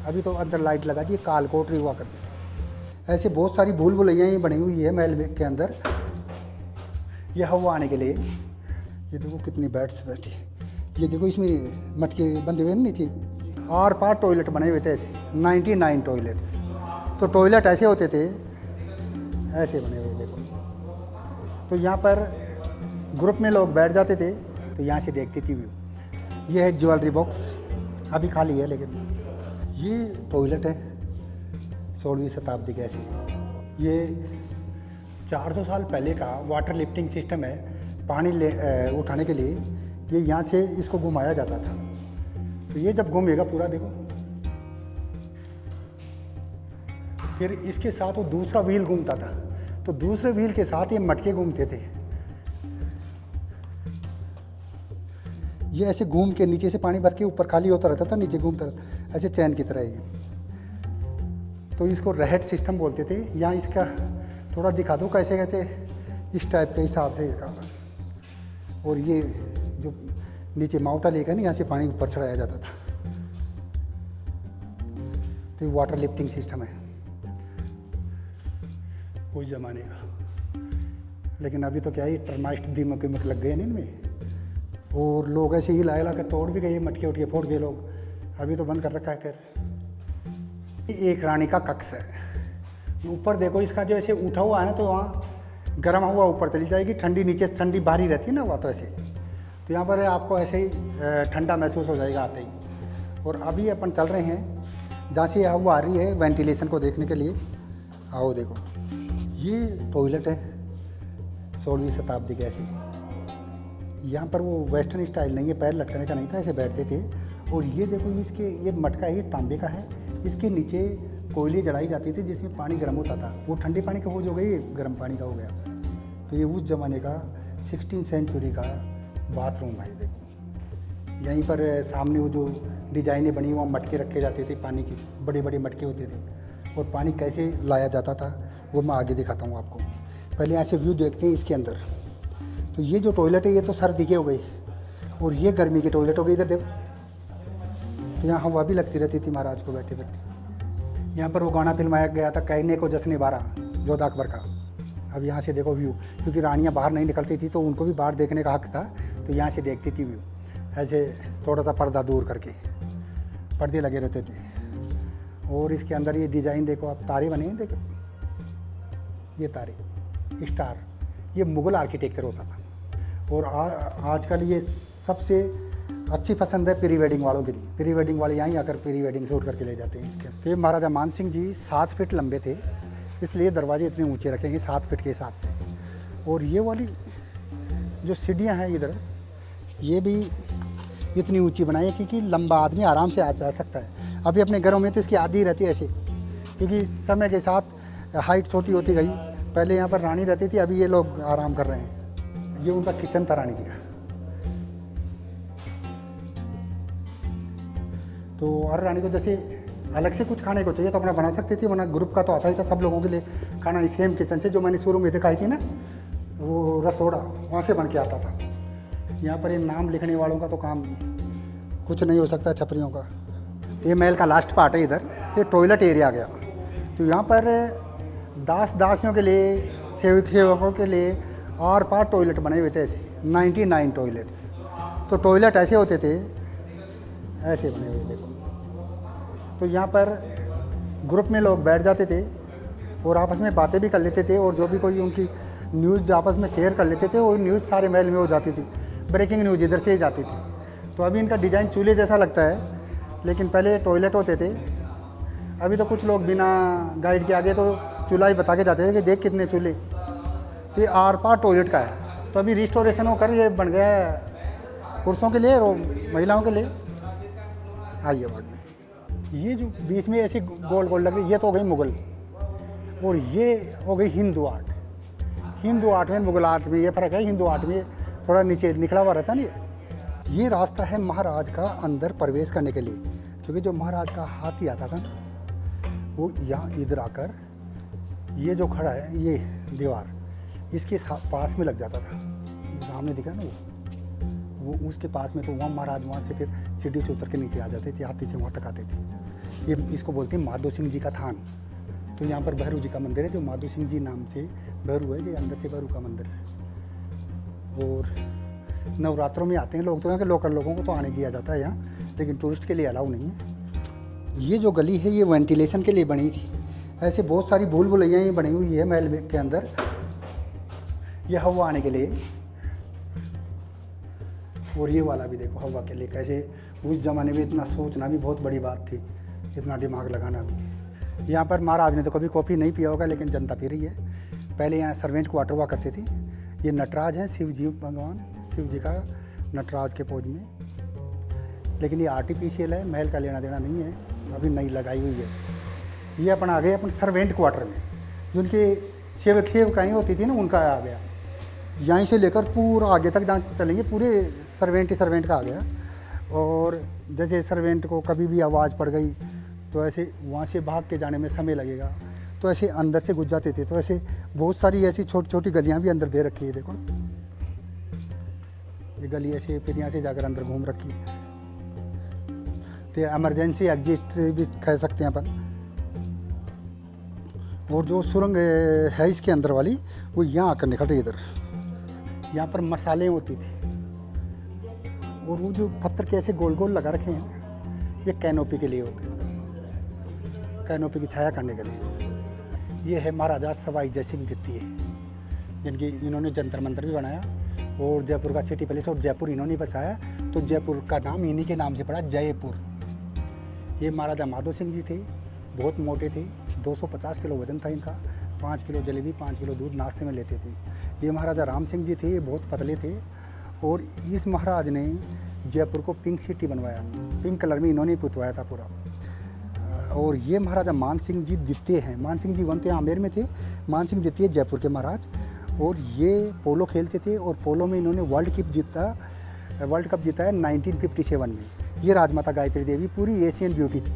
अभी तो अंदर लाइट लगा दी, काल कोठरी हुआ करती थी। ऐसे बहुत सारी भूल भुलैया बनी हुई है महल के अंदर, ये हवा आने के लिए। ये देखो कितनी बेड्स बैठी, ये देखो इसमें मटके बंधे हुए नीचे, आर पार टॉयलेट बने हुए थे ऐसे 99 टॉयलेट्स। तो टॉयलेट ऐसे होते थे, ऐसे बने हुए देखो। तो यहाँ पर ग्रुप में लोग बैठ जाते थे, तो यहाँ से देखती थी व्यू। ये है ज्वेलरी बॉक्स, अभी खाली है, लेकिन ये टॉयलेट है 16वीं शताब्दी के ऐसे। ये 400 साल पहले का वाटर लिफ्टिंग सिस्टम है, पानी उठाने के लिए। ये यहाँ से इसको घुमाया जाता था। तो ये जब घूमेगा पूरा देखो, फिर इसके साथ वो दूसरा व्हील घूमता था, तो दूसरे व्हील के साथ ये मटके घूमते थे। ये ऐसे घूम के नीचे से पानी भर के ऊपर खाली होता रहता था, नीचे घूमता रहता, ऐसे चैन की तरह ये। तो इसको रहट सिस्टम बोलते थे। यहाँ इसका थोड़ा दिखा दो कैसे कैसे इस टाइप के हिसाब से इसका। और ये जो नीचे माउटा लेकर ना, यहाँ से पानी ऊपर चढ़ाया जाता था। तो ये वाटर लिफ्टिंग सिस्टम है उस जमाने का। लेकिन अभी तो क्या है, टर्माइस्ट दीमक वीमक लग गए ना इनमें, और लोग ऐसे ही ला ला कर तोड़ भी गए, मटके उटके फोड़ गए लोग। अभी तो बंद कर रखा है। खैर, एक रानी का कक्ष है। ऊपर देखो, इसका जो ऐसे उठा हुआ है ना, तो वहाँ गर्म हवा ऊपर चली जाएगी, ठंडी नीचे से ठंडी बाहरी रहती है ना वहाँ, तो ऐसे। तो यहाँ पर आपको ऐसे ही ठंडा महसूस हो जाएगा आते ही। और अभी अपन चल रहे हैं जहाँ से हवा आ रही है वेंटिलेशन को देखने के लिए। आओ देखो, ये टॉयलेट है 16वीं शताब्दी के ऐसे। यहाँ पर वो वेस्टर्न स्टाइल नहीं है, पैर लटकने का नहीं था, ऐसे बैठते थे। और ये देखो, इसके ये मटका है, ये तांबे का है। इसके नीचे कोयले जलाई जाती थी जिसमें पानी गर्म होता था। वो ठंडे पानी का हो जो गई, गर्म पानी का हो गया। तो ये उस ज़माने का 16वीं सेंचुरी का बाथरूम है। देखो यहीं पर सामने वो जो डिजाइनें बनी, वहाँ मटके रखे जाते थे पानी के, बड़े बड़े मटके होते थे। और पानी कैसे लाया जाता था वो मैं आगे दिखाता हूँ आपको। पहले यहाँ से व्यू देखते हैं इसके अंदर। तो ये जो टॉयलेट है, ये तो सर्दी के हो गई, और ये गर्मी के टॉयलेट हो गई। इधर देखो, तो यहाँ हवा भी लगती रहती थी महाराज को बैठे बैठे। यहाँ पर वो गाना फिल्माया गया था, कहने को जश्न 12 जोधा अकबर का। अब यहाँ से देखो व्यू, क्योंकि रानियाँ बाहर नहीं निकलती थी, तो उनको भी बाहर देखने का हक था। तो यहाँ से देखती थी व्यू, ऐसे थोड़ा सा पर्दा दूर करके, पर्दे लगे रहते थे। और इसके अंदर ये डिज़ाइन देखो आप, तारे बने हैं देखो, ये तारे स्टार, ये मुग़ल आर्किटेक्चर होता था। और आजकल ये सबसे अच्छी पसंद है प्री वेडिंग वालों के लिए। प्री वेडिंग वाले यहीं आकर प्री वेडिंग शूट करके ले जाते हैं इसके। तो ये महाराजा मान सिंह जी 7 फीट लंबे थे, इसलिए दरवाजे इतने ऊंचे रखेंगे 7 फीट के हिसाब से। और ये वाली जो सीढ़ियाँ हैं इधर, ये भी इतनी ऊंची बनाई है क्योंकि लंबा आदमी आराम से आ जा सकता है। अभी अपने घरों में तो इसकी आधी रहती है ऐसे, क्योंकि समय के साथ हाइट छोटी होती गई। पहले यहाँ पर रानी रहती थी, अभी ये लोग आराम कर रहे हैं। ये उनका किचन था रानी जी का। तो हर रानी को जैसे अलग से कुछ खाने को चाहिए तो अपना बना सकती थी, वरना ग्रुप का तो आता ही था सब लोगों के लिए खाना। सेम किचन से जो मैंने शुरू में दिखाई थी ना, वो रसोड़ा, वहाँ से बन के आता था। यहाँ पर ये नाम लिखने वालों का तो काम कुछ नहीं हो सकता, छपरियों का। ये महल का लास्ट पार्ट है इधर, ये टॉयलेट एरिया आ गया। तो यहाँ पर दास दासियों के लिए, सेवक सेवकों के लिए और पार टॉयलेट बने हुए थे ऐसे 99 टॉयलेट्स। तो टॉयलेट ऐसे होते थे, ऐसे बने हुए देखो। तो यहाँ पर ग्रुप में लोग बैठ जाते थे और आपस में बातें भी कर लेते थे, और जो भी कोई उनकी न्यूज़ आपस में शेयर कर लेते थे, वो न्यूज़ सारे महल में हो जाती थी। ब्रेकिंग न्यूज़ इधर से ही जाती थी। तो अभी इनका डिज़ाइन चूल्हे जैसा लगता है, लेकिन पहले टॉयलेट होते थे। अभी तो कुछ लोग बिना गाइड के आगे तो चूल्हा ही बता के जाते थे कि देख कितने चूल्हे। तो ये आर पार टॉयलेट का है। तो अभी रिस्टोरेशन होकर ये बन गया है पुरुषों के लिए और महिलाओं के लिए। आइए बाद में, ये जो बीच में ऐसी गोल गोल लग रही, ये तो हो गई मुग़ल, और ये हो गई हिंदू आर्ट। हिंदू आर्ट में मुग़ल आर्ट में ये फ़र्क है। हिंदू आर्ट में थोड़ा नीचे निकला हुआ रहता नहीं। ये रास्ता है महाराज का अंदर प्रवेश करने के लिए, क्योंकि जो महाराज का हाथी आता था ना, वो यहाँ इधर आकर ये जो खड़ा है ये दीवार, इसके पास में लग जाता था। सामने दिख रहा है ना वो उसके पास में। तो वहाँ महाराज वहाँ से फिर सीढ़ी से उतर के नीचे आ जाते थे, हाथी से वहाँ तक आते थे। ये इसको बोलते हैं माधो सिंह जी का थान। तो यहाँ पर भैरू जी का मंदिर है, जो माधो सिंह जी नाम से भैरू है, ये अंदर से भैरू का मंदिर है। और नवरात्रों में आते हैं लोग, तो यहाँ के लोकल लोगों को तो आने दिया जाता है यहाँ, लेकिन टूरिस्ट के लिए अलाउ नहीं है। ये जो गली है ये वेंटिलेशन के लिए बनी थी। ऐसे बहुत सारी भूल भुलैया ये बनी हुई है महल के अंदर, ये हवा आने के लिए। और ये वाला भी देखो हवा के लिए कैसे, उस ज़माने में इतना सोचना भी बहुत बड़ी बात थी, इतना दिमाग लगाना भी। यहाँ पर महाराज ने तो कभी कॉफ़ी नहीं पिया होगा, लेकिन जनता पी रही है। पहले यहाँ सर्वेंट क्वार्टर हुआ करते थे। ये नटराज है, शिव जी भगवान, शिव जी का नटराज के पोज में, लेकिन ये आर्टिफिशियल है, महल का लेना देना नहीं है, अभी नई लगाई हुई है। ये अपन आ गए अपन सर्वेंट क्वार्टर में, जो उनके सेवकाएँ होती थी ना, उनका आ गया। यहीं से लेकर पूरा आगे तक जहाँ चलेंगे पूरे सर्वेंट का आ गया। और जैसे सर्वेंट को कभी भी आवाज़ पड़ गई तो ऐसे वहाँ से भाग के जाने में समय लगेगा, तो ऐसे अंदर से घुस जाते थे। तो ऐसे बहुत सारी ऐसी छोटी छोटी गलियाँ भी अंदर दे रखी है। देखो ये गली ऐसे, फिर यहाँ से जाकर अंदर घूम रखी है। तो एमरजेंसी एग्जिट भी कह सकते हैं अपन। और जो सुरंग है इसके अंदर वाली, वो यहाँ आकर निकल रही है इधर। यहाँ पर मसाले होती थी, और वो जो पत्थर के ऐसे गोल गोल लगा रखे हैं, ये कैनोपी के लिए होते हैं, कैनोपी की छाया करने के लिए। ये है महाराजा सवाई जय सिंह द्वितीय, जिनकी इन्होंने जंतर मंतर भी बनाया, और जयपुर का सिटी पैलेस, और जयपुर इन्होंने बसाया, तो जयपुर का नाम इन्हीं के नाम से पड़ा, जयपुर। ये महाराजा माधो सिंह जी थे, बहुत मोटे थे, 250 किलो वजन था इनका, 5 किलो जलेबी 5 किलो दूध नाश्ते में लेते थे। ये महाराजा राम सिंह जी थे, ये बहुत पतले थे, और इस महाराज ने जयपुर को पिंक सिटी बनवाया, पिंक कलर में इन्होंने पुतवाया था पूरा। और ये महाराजा मान सिंह जी द्वितीय हैं। मान सिंह जी वन थे, आमेर में थे, मान सिंह द्वितीय जयपुर के महाराज। और ये पोलो खेलते थे, और पोलो में इन्होंने वर्ल्ड कप जीता है 1957 में। ये राजमाता गायत्री देवी पूरी एशियन ब्यूटी थी,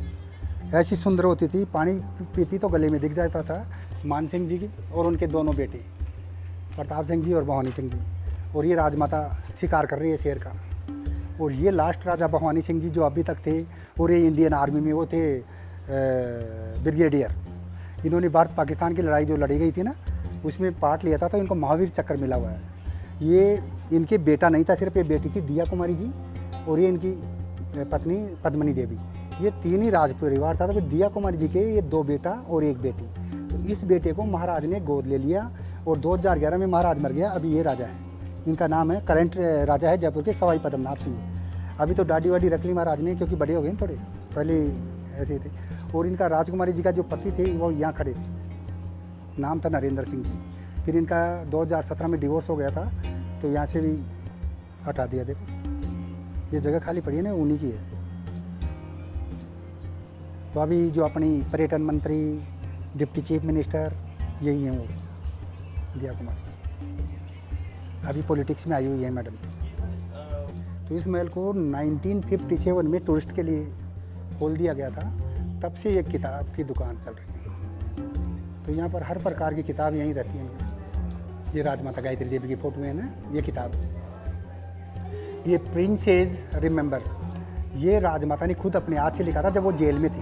ऐसी सुंदर होती थी, पानी पीती तो गले में दिख जाता था। मान सिंह जी की और उनके दोनों बेटे प्रताप सिंह जी और भवानी सिंह जी। और ये राजमाता शिकार कर रही है शेर का। और ये लास्ट राजा भवानी सिंह जी जो अभी तक थे, और ये इंडियन आर्मी में वो थे ब्रिगेडियर। इन्होंने भारत पाकिस्तान की लड़ाई जो लड़ी गई थी ना, उसमें पार्ट लिया था, तो इनको महावीर चक्र मिला हुआ है। ये इनके बेटा नहीं था, सिर्फ ये बेटी थी दिया कुमारी जी, और ये इनकी पत्नी पद्मनी देवी। ये तीन ही राज परिवार था। तो दिया कुमारी जी के ये 2 बेटा और 1 बेटी। तो इस बेटे को महाराज ने गोद ले लिया, और 2011 में महाराज मर गया। अभी ये राजा है, इनका नाम है, करंट राजा है जयपुर के सवाई पद्मनाभ सिंह। अभी तो दाढ़ी वाड़ी रख ली महाराज ने, क्योंकि बड़े हो गए थोड़े, पहले ऐसे थे। और इनका राजकुमारी जी का जो पति थे वो यहाँ खड़े थे, नाम था नरेंद्र सिंह जी। फिर इनका 2017 में डिवोर्स हो गया था, तो यहाँ से भी हटा दिया। देखो ये जगह खाली पड़ी है ना, उन्हीं की है। तो अभी जो अपनी पर्यटन मंत्री, डिप्टी चीफ मिनिस्टर, यही हैं वो दिया कुमारी जी। अभी पॉलिटिक्स में आई हुई है मैडम। तो इस महल को 1957 में टूरिस्ट के लिए खोल दिया गया था, तब से ये किताब की दुकान चल रही है। तो यहाँ पर हर प्रकार की किताब यहीं रहती हैं। ये राजमाता गायत्री देवी की फ़ोटो है ना, ये किताब। ये प्रिंसेस रिमेंबर्स, ये राजमाता ने खुद अपने हाथ से लिखा था जब वो जेल में थी।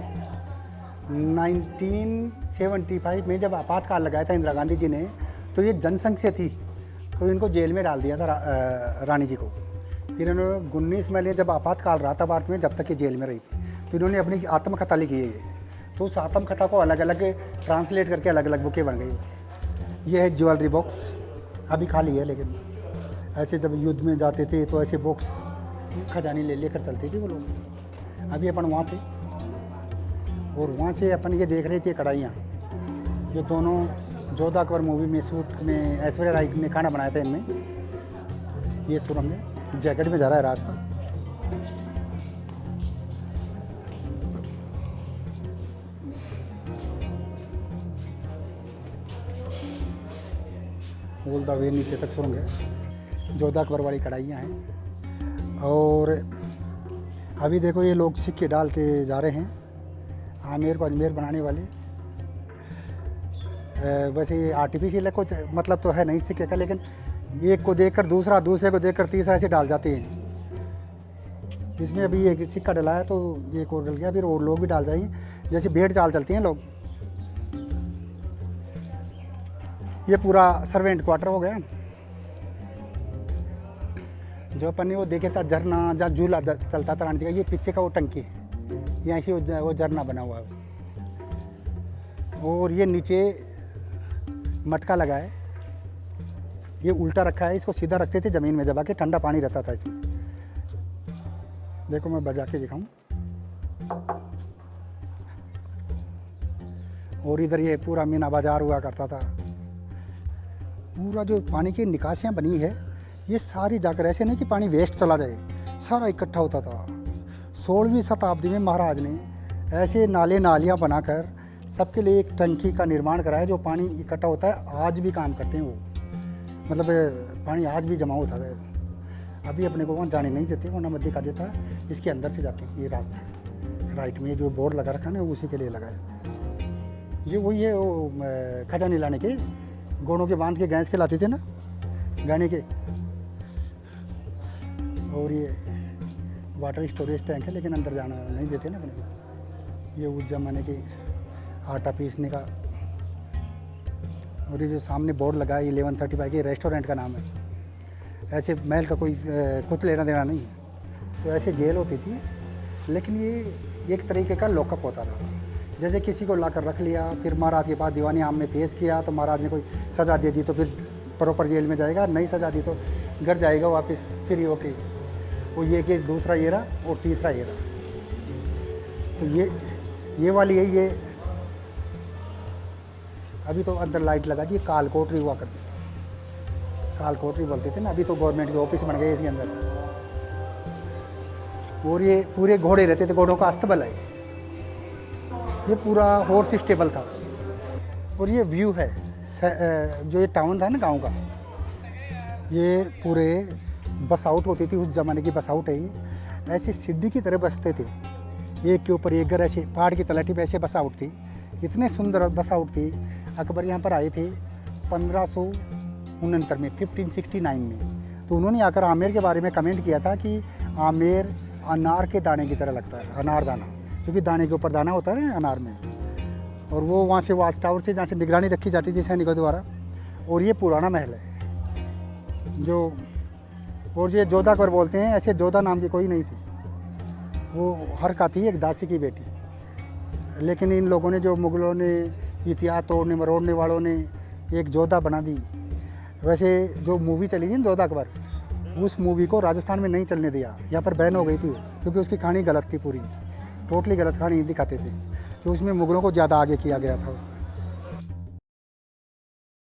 1975 में जब आपातकाल लगाया था इंदिरा गांधी जी ने, तो ये जनसंघ से थी, तो इनको जेल में डाल दिया था रानी जी को। फिर इन्होंने 19 महीने जब आपातकाल रहा था भारत में, जब तक ये जेल में रही थी, तो इन्होंने अपनी आत्मकथा लिखी है ये। तो उस आत्मकथा को अलग अलग ट्रांसलेट करके अलग अलग बुकें बन गई। ये है ज्वेलरी बॉक्स, अभी खाली है, लेकिन ऐसे जब युद्ध में जाते थे तो ऐसे बॉक्स खजानी ले लेकर चलते थे वो लोग। अभी अपन वहाँ थे, और वहाँ से अपन ये देख रहे थे कढ़ाइयाँ, जो दोनों जोधा अकबर मूवी में शूट में ऐश्वर्या राय ने खाना बनाया था इनमें। ये सुरंग है, जैकेट में जा रहा है रास्ता। ऑल द वे नीचे तक सुरंग है। जोधा अकबर वाली कढ़ाइयाँ हैं। और अभी देखो ये लोग सिक्के डाल के जा रहे हैं, आमेर को अजमेर बनाने वाले। वैसे ये आर्टिफिशियल है, कुछ मतलब तो है नहीं सिक्के का, लेकिन एक को देखकर दूसरा, दूसरे को देखकर तीसरा ऐसे डाल जाते हैं। इसमें अभी एक सिक्का डला है तो एक और डल गया, फिर और लोग भी डाल जाएंगे, जैसे भेड़ चाल चलती हैं लोग। ये पूरा सर्वेंट क्वार्टर हो गया। जो अपन ने वो देखे था झरना, जहाँ झूला चलता था रानी जी का, ये पीछे का वो टंकी है, यहाँ से वो झरना बना हुआ है। और ये नीचे मटका लगा है, ये उल्टा रखा है, इसको सीधा रखते थे ज़मीन में दबा के, ठंडा पानी रहता था इसमें। देखो मैं बजा के दिखाऊं। और इधर ये पूरा मीना बाजार हुआ करता था। पूरा जो पानी की निकासियाँ बनी है ये सारी जाकर, ऐसे नहीं कि पानी वेस्ट चला जाए, सारा इकट्ठा होता था। 16वीं शताब्दी में महाराज ने ऐसे नाले नालियाँ बनाकर सबके लिए एक टंकी का निर्माण कराया, जो पानी इकट्ठा होता है, आज भी काम करते हैं वो, मतलब पानी आज भी जमा होता है। अभी अपने को वहाँ जाने नहीं देते, वरना मैं दिखा देता, इसके अंदर से जाते हैं। ये रास्ता राइट में जो बोर्ड लगा रखा है ना, उसी के लिए लगा है। ये वही है, वो खजाने लाने के, घोड़ों के बांध के गैस के लाते थे ना गाने के। और ये वाटर स्टोरेज टैंक है, लेकिन अंदर जाना नहीं देते ना अपने को। ये उस जमाने के आटा पीसने का। और ये जो सामने बोर्ड लगा है 1135 के रेस्टोरेंट का नाम है। ऐसे महल का कोई कुछ लेना देना नहीं है। तो ऐसे जेल होती थी, लेकिन ये एक तरीके का लॉकअप होता था। जैसे किसी को लाकर रख लिया, फिर महाराज के पास दीवानी आम में पेश किया, तो महाराज ने कोई सज़ा दे दी तो फिर प्रॉपर जेल में जाएगा, नहीं सज़ा दी तो घर जाएगा वापस फ्री होके। वो ये कि दूसरा ये रहा और तीसरा ये रहा। तो ये वाली है, ये अभी तो अंदर लाइट लगा दी, काल कोठरी हुआ करती थी, काल कोठरी बोलते थे ना। अभी तो गवर्नमेंट के ऑफिस बन गए इसके अंदर। और ये पूरे घोड़े रहते थे, घोड़ों का अस्तबल है। ये पूरा हॉर्स स्टेबल था। और ये व्यू है जो ये टाउन था ना गांव का, ये पूरे बस आउट होती थी उस ज़माने की बस आउट है ये। ऐसे सीढ़ी की तरह बसते थे, एक के ऊपर एक घर, ऐसे पहाड़ की तलहटी पे ऐसे बस आउट थी। इतने सुंदर बस आउट थी। अकबर यहाँ पर आए थे 1569 में, 1569 में। तो उन्होंने आकर आमेर के बारे में कमेंट किया था कि आमेर अनार के दाने की तरह लगता है, अनार दाना, क्योंकि दाने के ऊपर दाना होता है ना अनार में। और वो वहाँ से वाच टावर से जहाँ से निगरानी रखी जाती थी सैनिकों द्वारा। और ये पुराना महल है जो, और ये जोधा अकबर बोलते हैं। ऐसे जोधा नाम की कोई नहीं थी, वो हरका थी, एक दासी की बेटी। लेकिन इन लोगों ने, जो मुगलों ने, इतिहास तोड़ने मरोड़ने वालों ने एक जोधा बना दी। वैसे जो मूवी चली थी ना जोधा अकबर, उस मूवी को राजस्थान में नहीं चलने दिया, यहाँ पर बैन हो गई थी, क्योंकि उसकी कहानी गलत थी, पूरी टोटली गलत कहानी दिखाते थे। तो उसमें मुगलों को ज़्यादा आगे किया गया था।